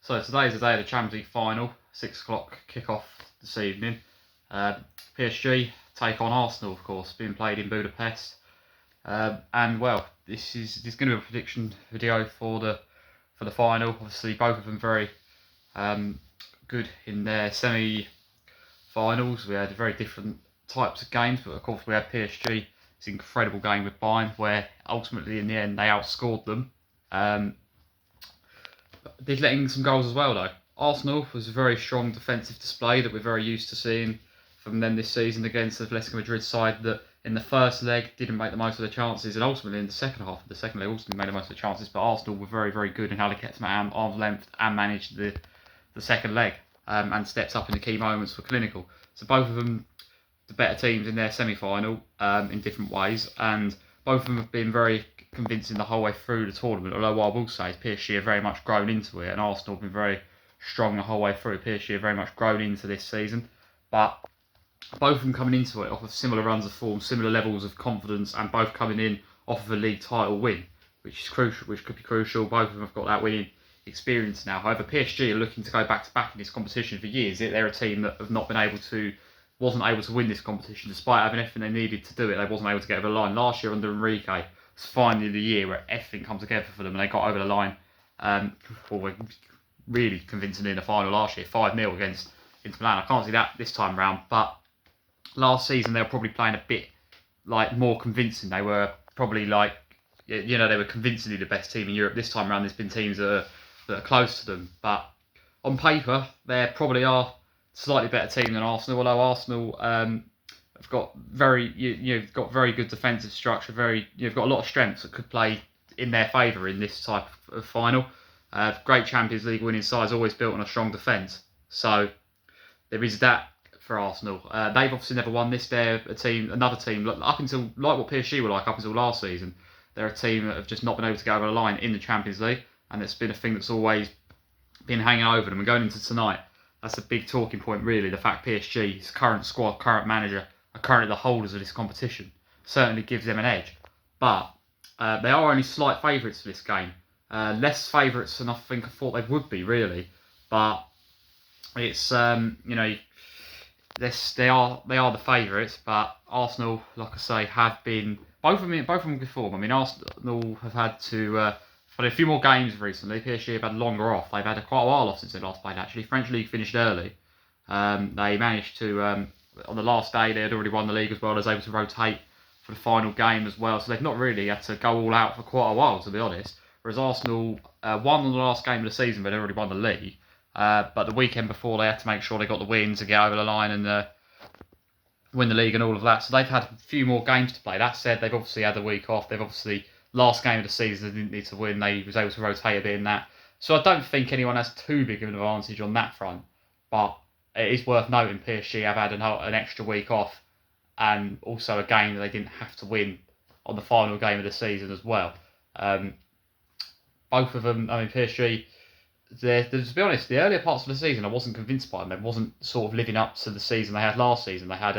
So today is the day of the Champions League final, 6 o'clock kick-off this evening. PSG take on Arsenal, of course, being played in Budapest. And well, this is going to be a prediction video for the final. Obviously, both of them very good in their semi-finals. We had very different types of games, but of course we had PSG. It's an incredible game with Bayern, where ultimately in the end they outscored them. Did let in some goals as well though. Arsenal was a very strong defensive display that we're very used to seeing from them this season against the Atletico Madrid side that in the first leg didn't make the most of their chances, and ultimately in the second half of the second leg also made the most of the chances, but Arsenal were very, very good in how they kept them at arm's length and managed the second leg and stepped up in the key moments for clinical. So both of them the better teams in their semi-final in different ways, and both of them have been very convincing the whole way through the tournament, although what I will say is PSG have very much grown into it, and Arsenal have been very strong the whole way through. PSG have very much grown into this season, but both of them coming into it off of similar runs of form, similar levels of confidence, and both coming in off of a league title win, which is crucial, which could be crucial. Both of them have got that winning experience now. However, PSG are looking to go back to back in this competition for years. They're a team that have not been able to, wasn't able to win this competition despite having everything they needed to do it. They wasn't able to get over the line. Last year under Enrique, it's finally the year where everything comes together for them and they got over the line. Really convincingly in the final last year, 5-0 against Inter Milan. I can't see that this time round, but last season they were probably playing a bit like more convincing. They were probably like, they were convincingly the best team in Europe. This time around there's been teams that are close to them, but on paper they probably are slightly better team than Arsenal, although Arsenal have got very got very good defensive structure, you've got a lot of strengths that could play in their favour in this type of final. Great Champions League winning sides always built on a strong defence, so there is that for Arsenal. They've obviously never won this. They're another team up until like what PSG were like up until last season. They're a team that have just not been able to go over the line in the Champions League, and it's been a thing that's always been hanging over them. And going into tonight, that's a big talking point really. The fact PSG's current squad, current manager are currently the holders of this competition certainly gives them an edge. But they are only slight favourites for this game. Less favourites than I think I thought they would be really. But it's they are the favourites. But Arsenal, like I say, have been both of them good form. I mean, Arsenal have had to. But a few more games recently. PSG have had longer off. They've had quite a while off since they last played, actually. French League finished early. They managed to, on the last day, they had already won the league as well. They was able to rotate for the final game as well. So they've not really had to go all out for quite a while, to be honest. Whereas Arsenal won on the last game of the season, but they'd already won the league. But the weekend before, they had to make sure they got the win to get over the line and win the league and all of that. So they've had a few more games to play. That said, they've obviously had a week off. They've obviously... Last game of the season, they didn't need to win. They was able to rotate a bit in that. So I don't think anyone has too big of an advantage on that front. But it is worth noting PSG have had an extra week off, and also a game that they didn't have to win on the final game of the season as well. Both of them, I mean, PSG, to be honest, the earlier parts of the season I wasn't convinced by them. They wasn't sort of living up to the season they had last season. They had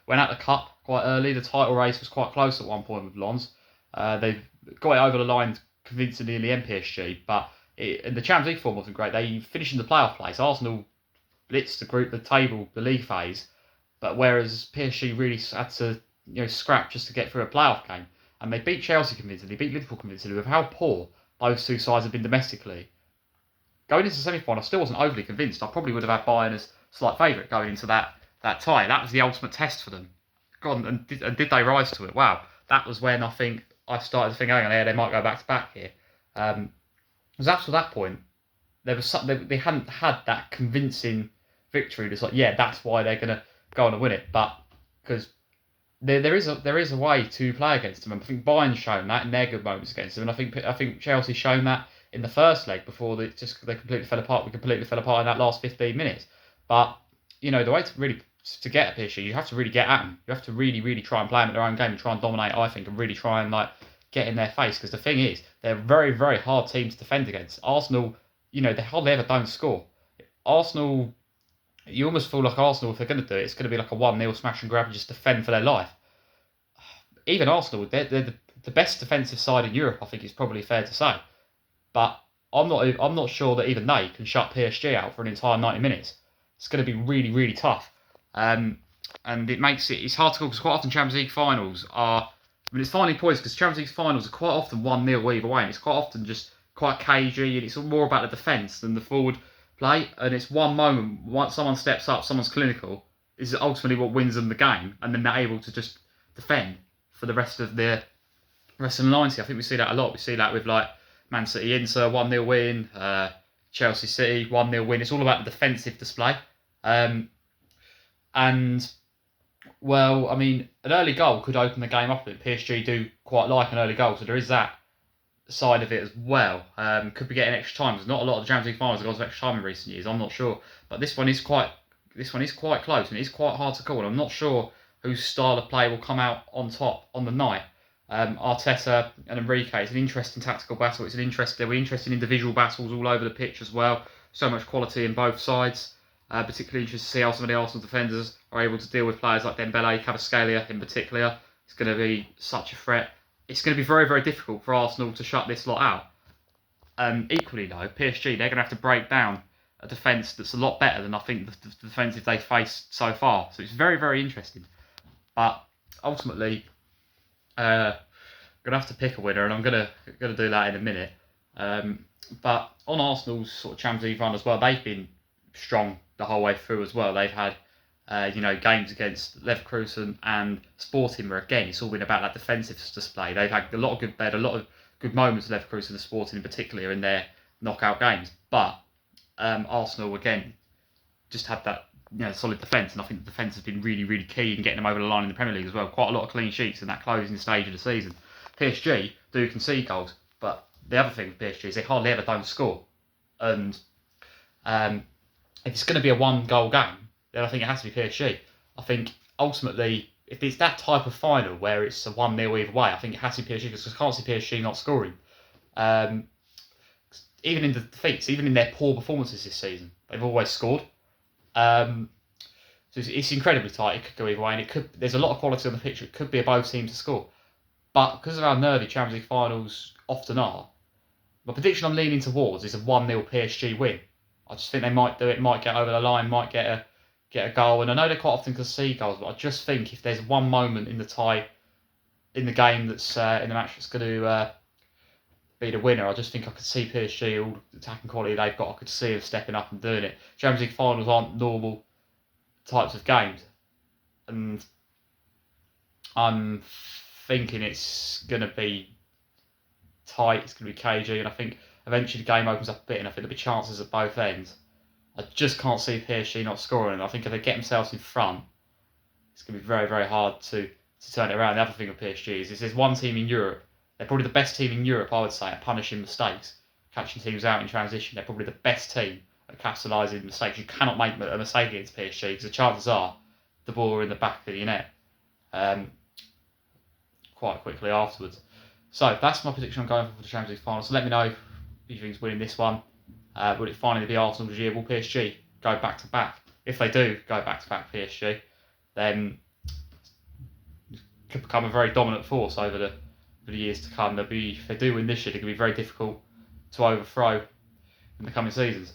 went out the cup quite early. The title race was quite close at one point with Lens. They've got it over the line convincingly in the PSG, but the Champions League form wasn't great. They finished in the playoff place. Arsenal blitzed the table, the league phase, but whereas PSG really had to scrap just to get through a playoff game, and they beat Chelsea convincingly, beat Liverpool convincingly. With how poor those two sides have been domestically, going into the semi-final, I still wasn't overly convinced. I probably would have had Bayern as slight favourite going into that tie. That was the ultimate test for them. God, and did they rise to it? Wow, that was when I think I started to think, hang on, they might go back to back here. Because up to that point, they hadn't had that convincing victory. It's like, that's why they're going to go on and win it. But because there is a way to play against them, and I think Bayern's shown that in their good moments against them, and I think Chelsea's shown that in the first leg before they completely fell apart. We completely fell apart in that last 15 minutes. But the way to get at PSG, you have to really get at them. You have to really, really try and play them at their own game and try and dominate, I think, and really try and get in their face. Because the thing is, they're a very, very hard team to defend against. Arsenal, they hardly ever don't score. Arsenal, you almost feel like Arsenal, if they're going to do it, it's going to be like a 1-0 smash and grab and just defend for their life. Even Arsenal, they're the best defensive side in Europe, I think it's probably fair to say. But I'm not sure that even they can shut PSG out for an entire 90 minutes. It's going to be really, really tough. And it's hard to call because quite often Champions League finals are. I mean, it's finally poised because Champions League finals are quite often 1-0 either way, and it's quite often just quite cagey, and it's more about the defence than the forward play. And it's one moment, once someone steps up, someone's clinical, is ultimately what wins them the game, and then they're able to just defend for the rest of the 90. I think we see that a lot. We see that with like Man City Inter 1-0 win, Chelsea City 1-0 win. It's all about the defensive display. And well, I mean, an early goal could open the game up. PSG do quite like an early goal, so there is that side of it as well. Could be getting extra time. There's not a lot of the Champions League finals that got extra time in recent years. I'm not sure, but this one is quite close and it's quite hard to call. And I'm not sure whose style of play will come out on top on the night. Arteta and Enrique. It's an interesting tactical battle. There'll be interesting individual battles all over the pitch as well. So much quality in both sides. Particularly interested to see how some of the Arsenal defenders are able to deal with players like Dembele, Kvaratskhelia in particular. It's going to be such a threat. It's going to be very, very difficult for Arsenal to shut this lot out. Equally though, PSG, they're going to have to break down a defence that's a lot better than I think the defensive they've faced so far. So it's very, very interesting. But ultimately, going to have to pick a winner, and I'm going to do that in a minute. But on Arsenal's sort of Champions League run as well, they've been strong the whole way through as well. They've had games against Leverkusen and Sporting where again it's all been about that defensive display. They've had a lot of good moments with Leverkusen and Sporting in particular in their knockout games. But Arsenal again just had that solid defence, and I think the defence has been really, really key in getting them over the line in the Premier League as well. Quite a lot of clean sheets in that closing stage of the season. PSG do concede goals, but the other thing with PSG is they hardly ever don't score. And if it's going to be a one-goal game, then I think it has to be PSG. I think ultimately, if it's that type of final where it's a 1-0 either way, I think it has to be PSG because I can't see PSG not scoring. Even in the defeats, even in their poor performances this season, they've always scored. So it's incredibly tight. It could go either way, and there's a lot of quality on the pitch. It could be a both teams to score. But because of how nervy Champions League finals often are, my prediction I'm leaning towards is a 1-0 PSG win. I just think they might do it, might get over the line, might get a goal. And I know they quite often concede goals, but I just think if there's one moment in the tie, in the game that's in the match that's going to be the winner, I just think I could see PSG, all the attacking quality they've got, I could see them stepping up and doing it. Champions League finals aren't normal types of games. And I'm thinking it's going to be tight, it's going to be cagey, and I think eventually the game opens up a bit, and I think there'll be chances at both ends. I just can't see PSG not scoring, and I think if they get themselves in front, it's going to be very, very hard to turn it around. The other thing with PSG is there's one team in Europe, they're probably the best team in Europe, I would say, at punishing mistakes, catching teams out in transition. They're probably the best team at capitalising mistakes. You cannot make a mistake against PSG because the chances are the ball are in the back of your net quite quickly afterwards. So that's my prediction I'm going for the Champions League final. So let me know who you think is winning this one. Will it finally be Arsenal's year? Will PSG go back to back? If they do go back to back PSG, then it could become a very dominant force over the years to come. If they do win this year, it could be very difficult to overthrow in the coming seasons.